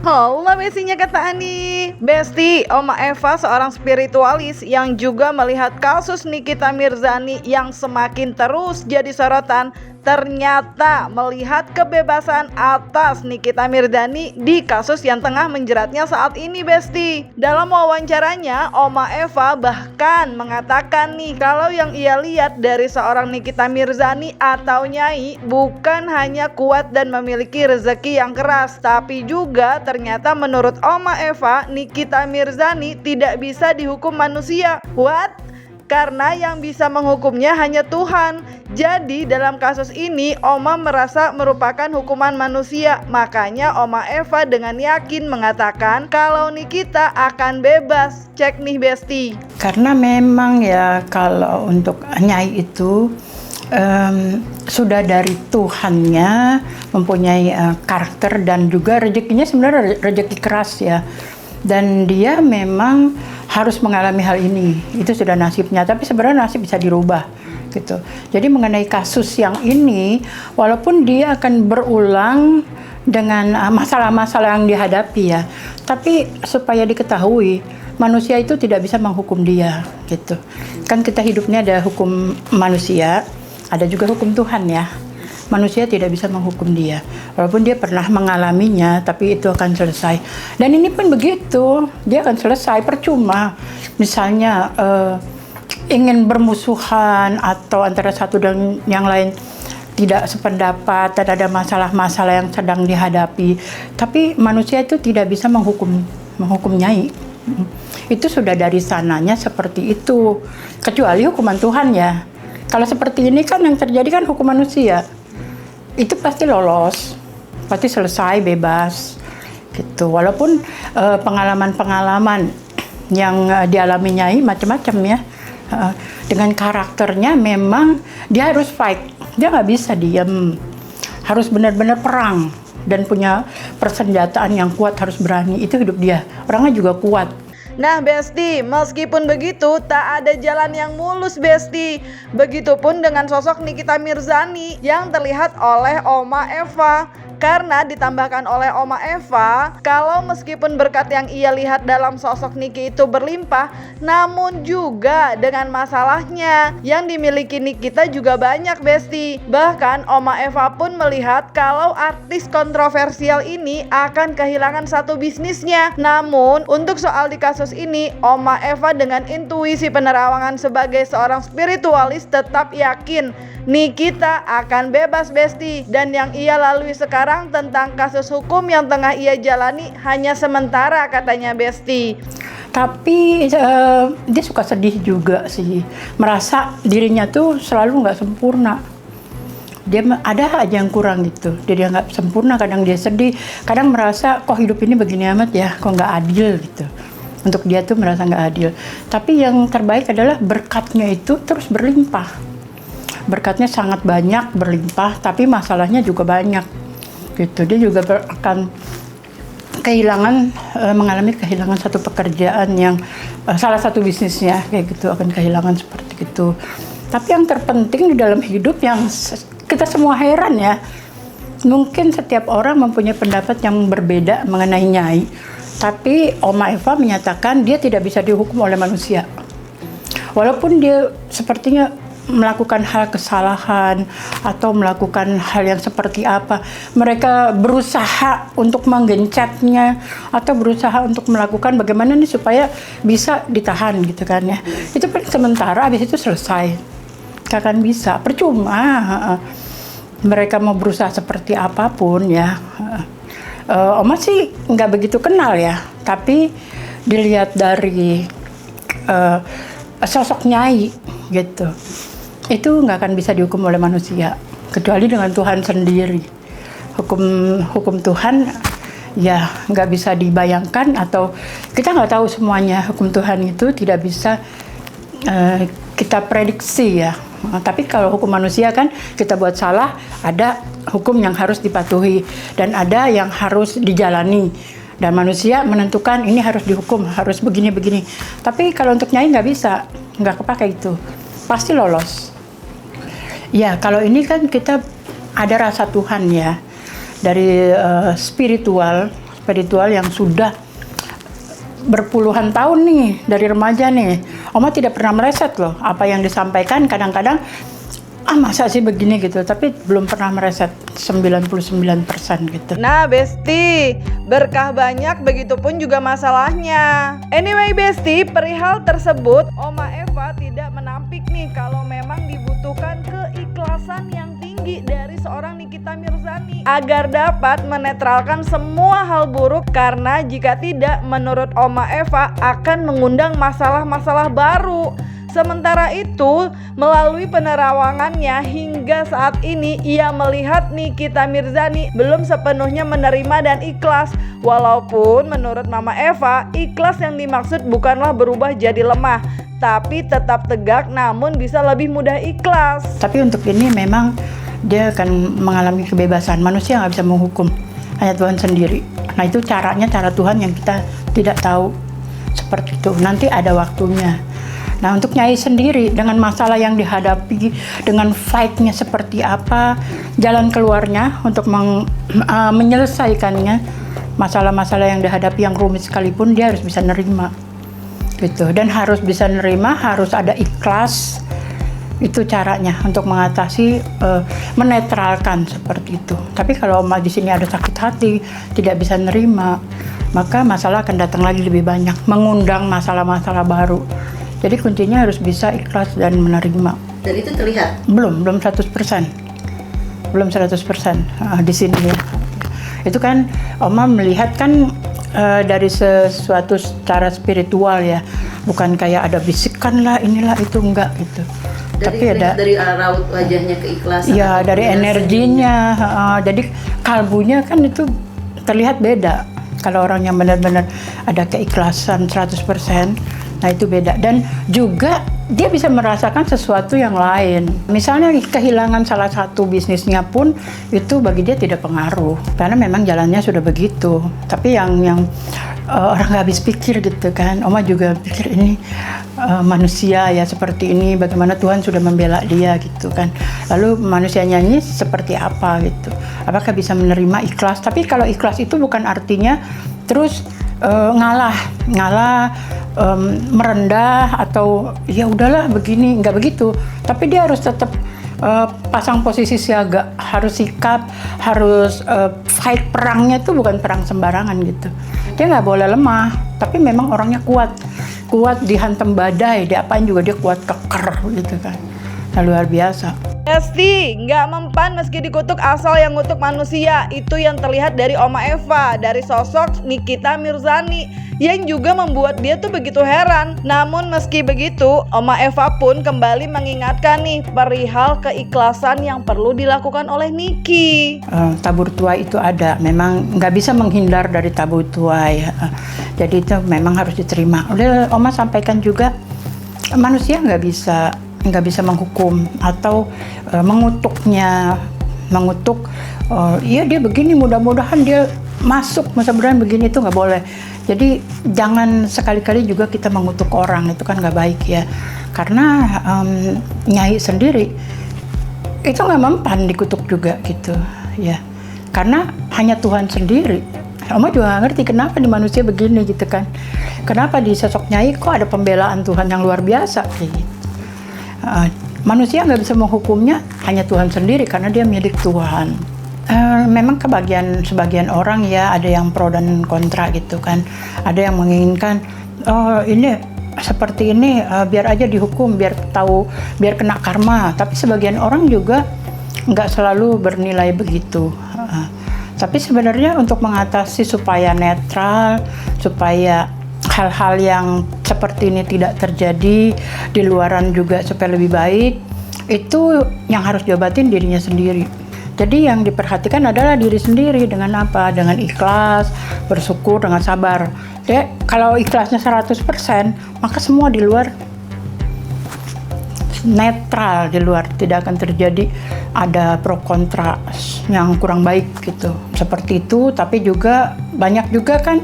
Halo bestinya kata Ani. Besti, Oma Eva seorang spiritualis yang juga melihat kasus Nikita Mirzani yang semakin terus jadi sorotan, ternyata melihat kebebasan atas Nikita Mirzani di kasus yang tengah menjeratnya saat ini, Besti. Dalam wawancaranya, Oma Eva bahkan mengatakan nih kalau yang ia lihat dari seorang Nikita Mirzani atau Nyai bukan hanya kuat dan memiliki rezeki yang keras, tapi juga ternyata menurut Oma Eva, Nikita Mirzani tidak bisa dihukum manusia. What? Karena yang bisa menghukumnya hanya Tuhan. Jadi dalam kasus ini Oma merasa merupakan hukuman manusia. Makanya Oma Eva dengan yakin mengatakan kalau Nikita akan bebas. Cek nih Besti. Karena memang ya kalau untuk Nyai itu sudah dari Tuhannya, mempunyai karakter dan juga rezekinya sebenarnya rezeki keras ya. Dan dia memang harus mengalami hal ini, itu sudah nasibnya. Tapi sebenarnya nasib bisa dirubah gitu. Jadi mengenai kasus yang ini, walaupun dia akan berulang dengan masalah-masalah yang dihadapi ya, tapi supaya diketahui manusia itu tidak bisa menghukum dia gitu. Kan kita hidupnya ada hukum manusia, ada juga hukum Tuhan ya. Manusia tidak bisa menghukum dia, walaupun dia pernah mengalaminya, tapi itu akan selesai. Dan ini pun begitu, dia akan selesai. Percuma misalnya ingin bermusuhan atau antara satu dan yang lain tidak sependapat dan ada masalah-masalah yang sedang dihadapi, tapi manusia itu tidak bisa menghukum Nyai. Itu sudah dari sananya seperti itu, kecuali hukuman Tuhan ya. Kalau seperti ini kan yang terjadi kan hukum manusia, itu pasti lolos, pasti selesai, bebas gitu. Walaupun pengalaman-pengalaman yang dialami Nyai macam-macam ya, dengan karakternya memang dia harus fight, dia nggak bisa diam, harus benar-benar perang dan punya persenjataan yang kuat, harus berani. Itu hidup dia, orangnya juga kuat. Nah Besti, meskipun begitu tak ada jalan yang mulus Besti. Begitupun dengan sosok Nikita Mirzani yang terlihat oleh Oma Eva. Karena ditambahkan oleh Oma Eva, kalau meskipun berkat yang ia lihat dalam sosok Niki itu berlimpah, namun juga dengan masalahnya yang dimiliki Nikita juga banyak Besti. Bahkan Oma Eva pun melihat kalau artis kontroversial ini akan kehilangan satu bisnisnya. Namun untuk soal di kasus ini, Oma Eva dengan intuisi penerawangan sebagai seorang spiritualis tetap yakin Nikita akan bebas Besti. Dan yang ia lalui sekarang tentang kasus hukum yang tengah ia jalani hanya sementara katanya Besti. Tapi dia suka sedih juga sih, merasa dirinya tuh selalu nggak sempurna. Dia ada aja yang kurang gitu, dia nggak sempurna. Kadang dia sedih, kadang merasa kok hidup ini begini amat ya, kok nggak adil gitu. Untuk dia tuh merasa nggak adil. Tapi yang terbaik adalah berkatnya itu terus berlimpah. Berkatnya sangat banyak, berlimpah, tapi masalahnya juga banyak gitu. Dia juga akan mengalami kehilangan satu pekerjaan yang salah satu bisnisnya kayak gitu, akan kehilangan seperti itu. Tapi yang terpenting di dalam hidup yang kita semua heran ya, mungkin setiap orang mempunyai pendapat yang berbeda mengenai Nyai, tapi Oma Eva menyatakan dia tidak bisa dihukum oleh manusia. Walaupun dia sepertinya melakukan hal kesalahan atau melakukan hal yang seperti apa, mereka berusaha untuk menggencetnya atau berusaha untuk melakukan bagaimana nih supaya bisa ditahan gitu kan ya. Itu sementara, habis itu selesai, gak akan bisa, percuma. Mereka mau berusaha seperti apapun ya. Oma sih nggak begitu kenal ya, tapi dilihat dari sosok Nyai gitu, itu nggak akan bisa dihukum oleh manusia kecuali dengan Tuhan sendiri. Hukum Tuhan ya nggak bisa dibayangkan, atau kita nggak tahu semuanya. Hukum Tuhan itu tidak bisa kita prediksi ya. Tapi kalau hukum manusia kan, kita buat salah, ada hukum yang harus dipatuhi dan ada yang harus dijalani. Dan manusia menentukan ini harus dihukum, harus begini-begini. Tapi kalau untuk Nyai nggak bisa, nggak kepakai itu, pasti lolos. Ya, kalau ini kan kita ada rasa Tuhan ya, dari spiritual spiritual yang sudah berpuluhan tahun nih dari remaja nih. Oma tidak pernah meleset loh. Apa yang disampaikan kadang-kadang masa sih begini gitu, tapi belum pernah meleset 99% gitu. Nah Besti, berkah banyak, begitupun juga masalahnya. Anyway Besti, perihal tersebut Oma Eva tidak menampik nih kalau memang dibutuhkan keikhlasan yang tinggi dari seorang Nikita Mirzani agar dapat menetralkan semua hal buruk, karena jika tidak, menurut Oma Eva akan mengundang masalah-masalah baru. Sementara itu, melalui penerawangannya hingga saat ini ia melihat Nikita Mirzani belum sepenuhnya menerima dan ikhlas. Walaupun menurut Mama Eva, ikhlas yang dimaksud bukanlah berubah jadi lemah, tapi tetap tegak namun bisa lebih mudah ikhlas. Tapi untuk ini memang dia akan mengalami kebebasan. Manusia nggak bisa menghukum, hanya Tuhan sendiri. Nah itu cara Tuhan yang kita tidak tahu. Seperti itu, nanti ada waktunya. Nah untuk Nyai sendiri dengan masalah yang dihadapi, dengan fight-nya seperti apa, jalan keluarnya untuk menyelesaikannya, masalah-masalah yang dihadapi yang rumit sekalipun dia harus bisa nerima gitu. Dan harus bisa nerima, harus ada ikhlas. Itu caranya untuk mengatasi, menetralkan seperti itu. Tapi kalau di sini ada sakit hati, tidak bisa nerima, maka masalah akan datang lagi lebih banyak, mengundang masalah-masalah baru. Jadi kuncinya harus bisa ikhlas dan menerima. Dan itu terlihat? Belum 100%. Belum 100% di sini ya. Itu kan Oma melihat kan dari sesuatu secara spiritual ya. Bukan kayak ada bisikan lah, inilah itu, enggak gitu. Tapi ada dari raut wajahnya, keikhlasan. Ya, dari energinya. Jadi kalbunya kan itu terlihat beda. Kalau orang yang benar-benar ada keikhlasan 100%, nah itu beda. Dan juga dia bisa merasakan sesuatu yang lain. Misalnya kehilangan salah satu bisnisnya pun itu bagi dia tidak pengaruh, karena memang jalannya sudah begitu. Tapi yang orang nggak habis pikir gitu kan. Oma juga pikir ini manusia ya seperti ini, bagaimana Tuhan sudah membela dia gitu kan. Lalu manusia nyanyi seperti apa gitu. Apakah bisa menerima ikhlas? Tapi kalau ikhlas itu bukan artinya terus ngalah, merendah atau ya udahlah begini, nggak begitu. Tapi dia harus tetap pasang posisi siaga, harus sikap, harus fight. Perangnya itu bukan perang sembarangan gitu. Dia nggak boleh lemah, tapi memang orangnya kuat dihantam badai, diapain juga dia kuat, keker gitu kan. Nah, luar biasa. Besti, nggak mempan meski dikutuk, asal yang ngutuk manusia. Itu yang terlihat dari Oma Eva, dari sosok Nikita Mirzani, yang juga membuat dia tuh begitu heran. Namun meski begitu, Oma Eva pun kembali mengingatkan nih perihal keikhlasan yang perlu dilakukan oleh Niki. Tabur tuai itu ada, memang nggak bisa menghindar dari tabur tuai. Jadi itu memang harus diterima. Udah Oma sampaikan juga, manusia nggak bisa menghukum atau mengutuknya, iya dia begini, mudah-mudahan dia masuk, mudah-mudahan begini, itu nggak boleh. Jadi jangan sekali-kali juga kita mengutuk orang, itu kan nggak baik ya. Karena Nyai sendiri itu nggak mempan dikutuk juga gitu ya. Karena hanya Tuhan sendiri. Oma juga nggak ngerti kenapa di manusia begini gitu kan. Kenapa di sosok Nyai kok ada pembelaan Tuhan yang luar biasa gitu. Manusia nggak bisa menghukumnya, hanya Tuhan sendiri karena dia milik Tuhan. Memang sebagian orang ya ada yang pro dan kontra gitu kan. Ada yang menginginkan ini seperti ini biar aja dihukum, biar kena karma. Tapi sebagian orang juga nggak selalu bernilai begitu. Tapi sebenarnya untuk mengatasi supaya netral, supaya hal-hal yang seperti ini tidak terjadi di luaran juga supaya lebih baik, itu yang harus diobatin dirinya sendiri. Jadi yang diperhatikan adalah diri sendiri, dengan apa? Dengan ikhlas, bersyukur, dengan sabar. Jadi kalau ikhlasnya 100%, maka semua di luar netral, di luar tidak akan terjadi ada pro kontra yang kurang baik gitu. Seperti itu. Tapi juga banyak juga kan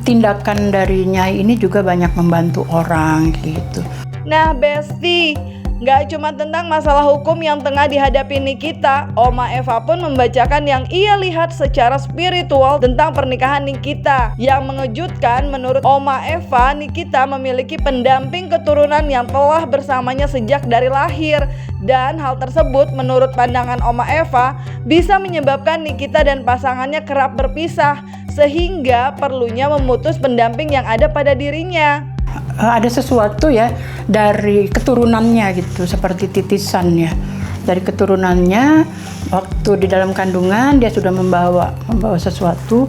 tindakan dari Nyai ini juga banyak membantu orang gitu. Nah Besti, Gak cuma tentang masalah hukum yang tengah dihadapi Nikita, Oma Eva pun membacakan yang ia lihat secara spiritual tentang pernikahan Nikita. Yang mengejutkan, menurut Oma Eva, Nikita memiliki pendamping keturunan yang telah bersamanya sejak dari lahir. Dan hal tersebut menurut pandangan Oma Eva bisa menyebabkan Nikita dan pasangannya kerap berpisah, sehingga perlunya memutus pendamping yang ada pada dirinya. Ada sesuatu ya dari keturunannya gitu, seperti titisan ya. Dari keturunannya, waktu di dalam kandungan dia sudah membawa sesuatu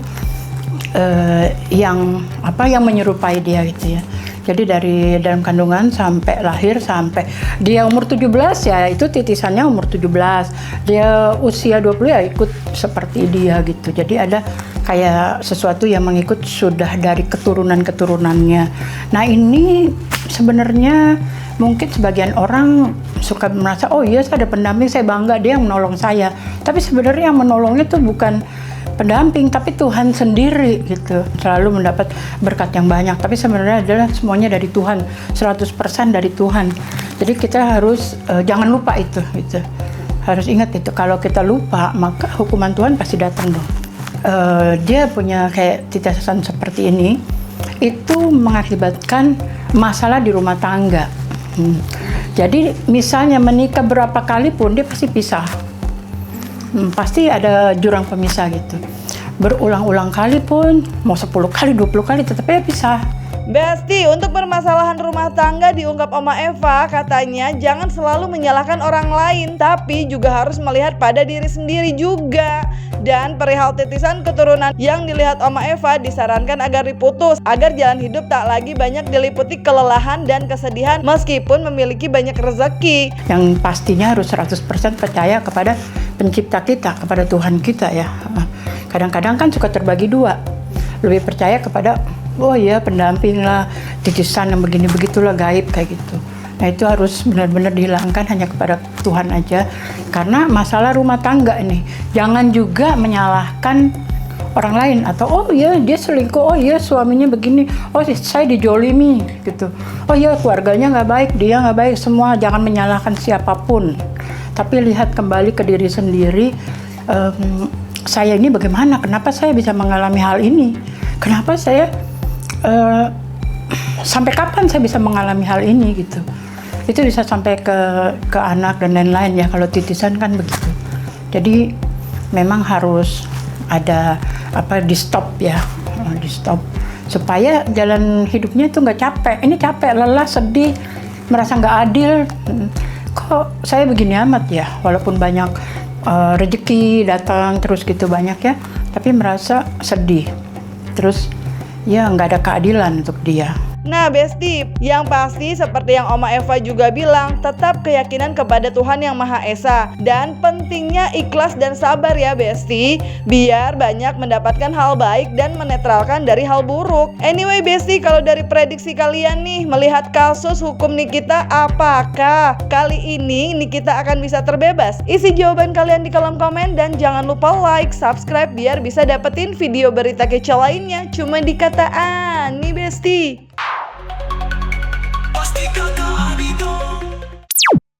yang menyerupai dia gitu ya. Jadi dari dalam kandungan sampai lahir, sampai dia umur 17 ya itu titisannya umur 17. Dia usia 20 ya ikut seperti dia gitu. Jadi ada kayak sesuatu yang mengikut sudah dari keturunan-keturunannya. Nah ini sebenarnya mungkin sebagian orang suka merasa, oh iya saya ada pendamping, saya bangga dia yang menolong saya. Tapi sebenarnya yang menolongnya itu bukan pendamping, tapi Tuhan sendiri gitu. Selalu mendapat berkat yang banyak, tapi sebenarnya adalah semuanya dari Tuhan, 100% dari Tuhan. Jadi kita harus jangan lupa itu gitu. Harus ingat itu, kalau kita lupa maka hukuman Tuhan pasti datang dong. Dia punya kayak titisan seperti ini, itu mengakibatkan masalah di rumah tangga. Jadi misalnya menikah berapa kali pun dia pasti pisah. Pasti ada jurang pemisah gitu. Berulang-ulang kali pun, mau 10 kali, 20 kali tetapnya pisah. Besti, untuk permasalahan rumah tangga diungkap Oma Eva, katanya jangan selalu menyalahkan orang lain, tapi juga harus melihat pada diri sendiri juga. Dan perihal titisan keturunan yang dilihat Oma Eva disarankan agar diputus, agar jalan hidup tak lagi banyak diliputi kelelahan dan kesedihan meskipun memiliki banyak rezeki. Yang pastinya harus 100% percaya kepada pencipta kita, kepada Tuhan kita ya. Kadang-kadang kan suka terbagi dua. Lebih percaya kepada oh iya pendamping lah, titisan yang begini begitulah, gaib kayak gitu. Nah itu harus benar-benar dihilangkan hanya kepada Tuhan aja. Karena masalah rumah tangga ini, jangan juga menyalahkan orang lain. Atau oh iya dia selingkuh, oh iya suaminya begini, oh saya dijolimi gitu. Oh iya keluarganya nggak baik, dia nggak baik, semua. Jangan menyalahkan siapapun. Tapi lihat kembali ke diri sendiri, saya ini bagaimana, kenapa saya bisa mengalami hal ini? Kenapa saya sampai kapan saya bisa mengalami hal ini gitu. Itu bisa sampai ke anak dan lain-lain ya, kalau titisan kan begitu. Jadi memang harus ada di stop ya, di stop supaya jalan hidupnya itu nggak capek. Ini capek, lelah, sedih, merasa nggak adil. Kok saya begini amat ya, walaupun banyak rezeki datang terus gitu banyak ya, tapi merasa sedih. Terus ya nggak ada keadilan untuk dia. Nah Besti, yang pasti seperti yang Oma Eva juga bilang, tetap keyakinan kepada Tuhan Yang Maha Esa. Dan pentingnya ikhlas dan sabar ya Besti, biar banyak mendapatkan hal baik dan menetralkan dari hal buruk. Anyway Besti, kalau dari prediksi kalian nih, melihat kasus hukum Nikita, apakah kali ini Nikita akan bisa terbebas? Isi jawaban kalian di kolom komen dan jangan lupa like, subscribe biar bisa dapetin video berita kece lainnya cuma di Kata Ani Besti.